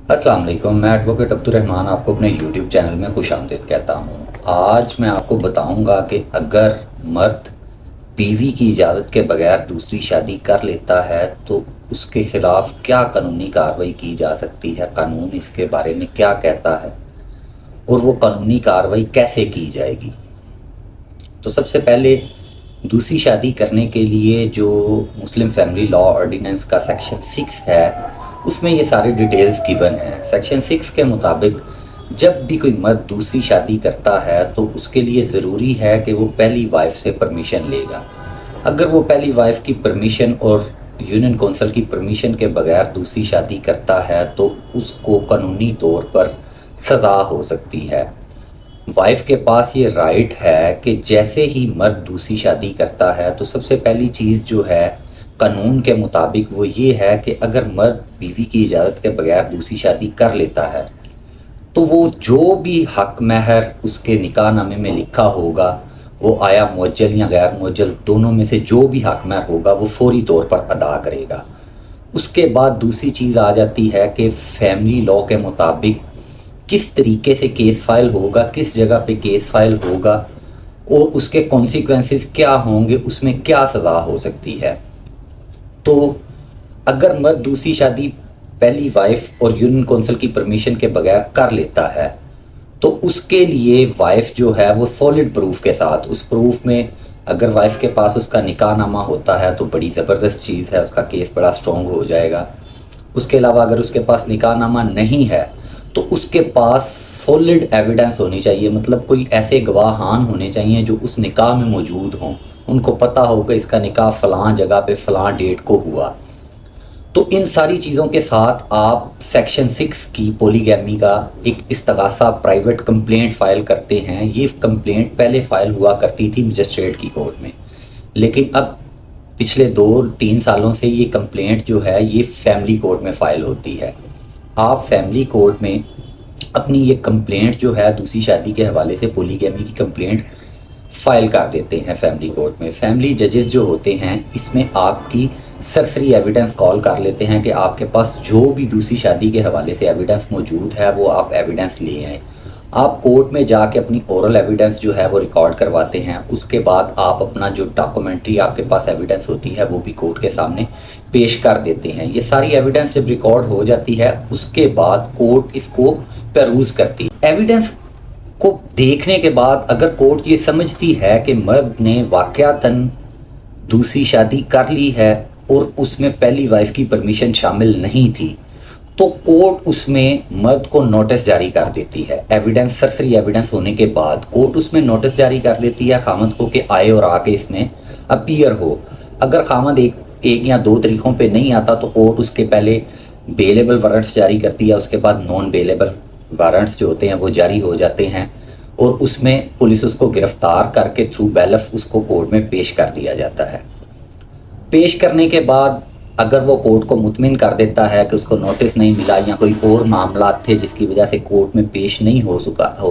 अस्सलाम वालेकुम। मैं एडवोकेट अब्दुर्रहमान आपको अपने यूट्यूब चैनल में खुश आमदीद कहता हूँ। आज मैं आपको बताऊँगा कि अगर मर्द बीवी की इजाज़त के बगैर दूसरी शादी कर लेता है तो उसके ख़िलाफ़ क्या कानूनी कार्रवाई की जा सकती है, कानून इसके बारे में क्या कहता है और वो कानूनी कार्रवाई कैसे की जाएगी। तो सबसे पहले दूसरी शादी करने के लिए जो मुस्लिम फैमिली लॉ ऑर्डिनेंस का सेक्शन 6 है उसमें ये सारे डिटेल्स गिवन हैं। सेक्शन 6 के मुताबिक जब भी कोई मर्द दूसरी शादी करता है तो उसके लिए ज़रूरी है कि वो पहली वाइफ से परमिशन लेगा। अगर वो पहली वाइफ की परमिशन और यूनियन कौंसिल की परमिशन के बगैर दूसरी शादी करता है तो उसको कानूनी तौर पर सज़ा हो सकती है। वाइफ के पास ये राइट है कि जैसे ही मर्द दूसरी शादी करता है तो सबसे पहली चीज़ जो है कानून के मुताबिक वो ये है कि अगर मर्द बीवी की इजाज़त के बगैर दूसरी शादी कर लेता है तो वो जो भी हक महर उसके निकाह नामे में लिखा होगा वो आया मुअज्जल या गैर मुअज्जल दोनों में से जो भी हक महर होगा वो फौरी तौर पर अदा करेगा। उसके बाद दूसरी चीज़ आ जाती है कि फैमिली लॉ के मुताबिक किस तरीके से केस फाइल होगा, किस जगह पे केस फाइल होगा और उसके कॉन्सिक्वेंसेस क्या होंगे, उसमें क्या सज़ा हो सकती है। तो अगर मर्द दूसरी शादी पहली वाइफ और यूनियन कौंसिल की परमिशन के बगैर कर लेता है तो उसके लिए वाइफ जो है वो सॉलिड प्रूफ के साथ, उस प्रूफ में अगर वाइफ के पास उसका निकाह नामा होता है तो बड़ी ज़बरदस्त चीज़ है, उसका केस बड़ा स्ट्रॉन्ग हो जाएगा। उसके अलावा अगर उसके पास निकाह नामा नहीं है तो उसके पास सॉलिड एविडेंस होनी चाहिए, मतलब कोई ऐसे गवाहान होने चाहिए जो उस निकाह में मौजूद हों, उनको पता होगा इसका निकाह फ़लाँ जगह पे फ़लाँ डेट को हुआ। तो इन सारी चीज़ों के साथ आप सेक्शन 6 की पॉलीगैमी का एक इस्तगासा प्राइवेट कंप्लेंट फ़ाइल करते हैं। ये कंप्लेंट पहले फ़ाइल हुआ करती थी मजिस्ट्रेट की कोर्ट में, लेकिन अब पिछले 2-3 सालों से ये कंप्लेंट जो है ये फैमिली कोर्ट में फ़ाइल होती है। आप फैमिली कोर्ट में अपनी ये कंप्लेंट जो है दूसरी शादी के हवाले से पॉलीगैमी की कंप्लेंट फ़ाइल कर देते हैं फैमिली कोर्ट में। फैमिली जजेस जो होते हैं इसमें आपकी सरसरी एविडेंस कॉल कर लेते हैं कि आपके पास जो भी दूसरी शादी के हवाले से एविडेंस मौजूद है वो आप एविडेंस ले आएँ। आप कोर्ट में जाके अपनी ओरल एविडेंस जो है वो रिकॉर्ड करवाते हैं। उसके बाद आप अपना जो डॉक्यूमेंट्री आपके पास एविडेंस होती है वो भी कोर्ट के सामने पेश कर देते हैं। ये सारी एविडेंस जब रिकॉर्ड हो जाती है उसके बाद कोर्ट इसको पेरूज करती है। एविडेंस को देखने के बाद अगर कोर्ट ये समझती है कि मर्द ने वाक़यातन दूसरी शादी कर ली है और उसमें पहली वाइफ की परमिशन शामिल नहीं थी तो कोर्ट उसमें मर्द को नोटिस जारी कर देती है। एविडेंस सरसरी एविडेंस होने के बाद कोर्ट उसमें नोटिस जारी कर देती है खामद को कि आए और आके इसमें अपीयर हो। अगर खामद एक या दो तरीक़ों पे नहीं आता तो कोर्ट उसके पहले बेलेबल वारंट्स जारी करती है, उसके बाद नॉन बेलेबल वारंट्स जो होते हैं वो जारी हो जाते हैं और उसमें पुलिस उसको गिरफ़्तार करके थ्रू बैलफ उसको कोर्ट में पेश कर दिया जाता है। पेश करने के बाद अगर वो कोर्ट को मुतमिन कर देता है कि उसको नोटिस नहीं मिला या कोई और मामला थे जिसकी वजह से कोर्ट में पेश नहीं हो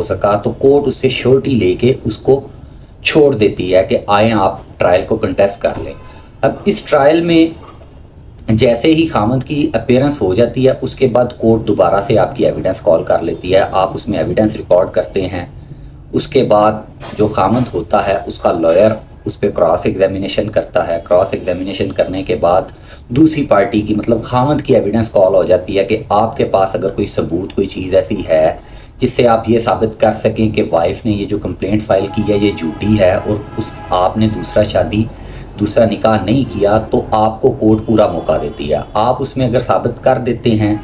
सका तो कोर्ट उससे श्योरिटी लेके उसको छोड़ देती है कि आए आप ट्रायल को कंटेस्ट कर लें। अब इस ट्रायल में जैसे ही खामद की अपीयरेंस हो जाती है उसके बाद कोर्ट दोबारा से आपकी एविडेंस कॉल कर लेती है। आप उसमें एविडेंस रिकॉर्ड करते हैं। उसके बाद जो खामद होता है उसका लॉयर उस पर क्रॉस एग्जामिनेशन करता है। क्रॉस एग्जामिनेशन करने के बाद दूसरी पार्टी की मतलब खामद की एविडेंस कॉल हो जाती है कि आपके पास अगर कोई सबूत, कोई चीज़ ऐसी है जिससे आप ये साबित कर सकें कि वाइफ ने ये जो कंप्लेंट फ़ाइल की है ये झूठी है और आपने दूसरा निकाह नहीं किया तो आपको कोर्ट पूरा मौका देती है। आप उसमें अगर साबित कर देते हैं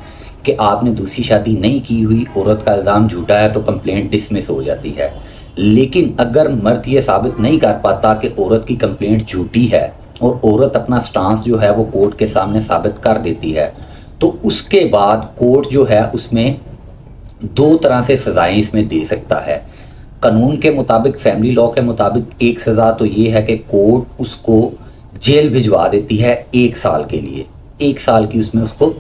कि आपने दूसरी शादी नहीं की हुई, औरत का इल्ज़ाम झूठा है तो कंप्लेंट डिसमिस हो जाती है। लेकिन अगर मर्द ये साबित नहीं कर पाता कि औरत की कंप्लेंट झूठी है और औरत अपना स्टांस जो है वो कोर्ट के सामने साबित कर देती है तो उसके बाद कोर्ट जो है उसमें दो तरह से सज़ाएं इसमें दे सकता है। कानून के मुताबिक, फैमिली लॉ के मुताबिक एक सज़ा तो ये है कि कोर्ट उसको जेल भिजवा देती है 1 साल के लिए। 1 साल की उसमें उसको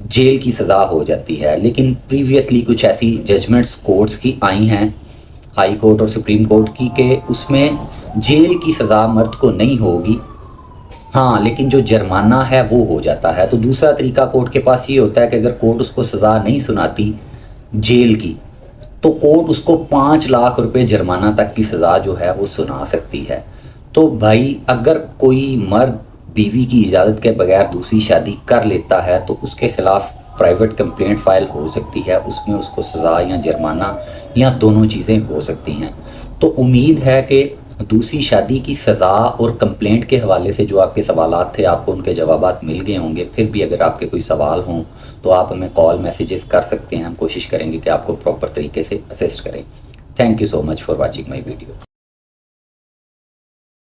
जेल की सज़ा हो जाती है। लेकिन प्रीवियसली कुछ ऐसी जजमेंट्स कोर्ट्स की आई हैं, हाई कोर्ट और सुप्रीम कोर्ट की, कि उसमें जेल की सज़ा मर्द को नहीं होगी हाँ, लेकिन जो जुर्माना है वो हो जाता है। तो दूसरा तरीका कोर्ट के पास ये होता है कि अगर कोर्ट उसको सज़ा नहीं सुनाती जेल की, तो कोर्ट उसको 5 लाख रुपए जुर्माना तक की सज़ा जो है वो सुना सकती है। तो भाई अगर कोई मर्द बीवी की इजाज़त के बगैर दूसरी शादी कर लेता है तो उसके ख़िलाफ़ प्राइवेट कंप्लेंट फ़ाइल हो सकती है, उसमें उसको सज़ा या जुर्माना या दोनों चीज़ें हो सकती हैं। तो उम्मीद है कि दूसरी शादी की सज़ा और कंप्लेंट के हवाले से जो आपके सवालात थे आपको उनके जवाबात मिल गए होंगे। फिर भी अगर आपके कोई सवाल हों तो आप हमें कॉल मैसेजेस कर सकते हैं, हम कोशिश करेंगे कि आपको प्रॉपर तरीके से असिस्ट करें। Thank you so much for watching my video.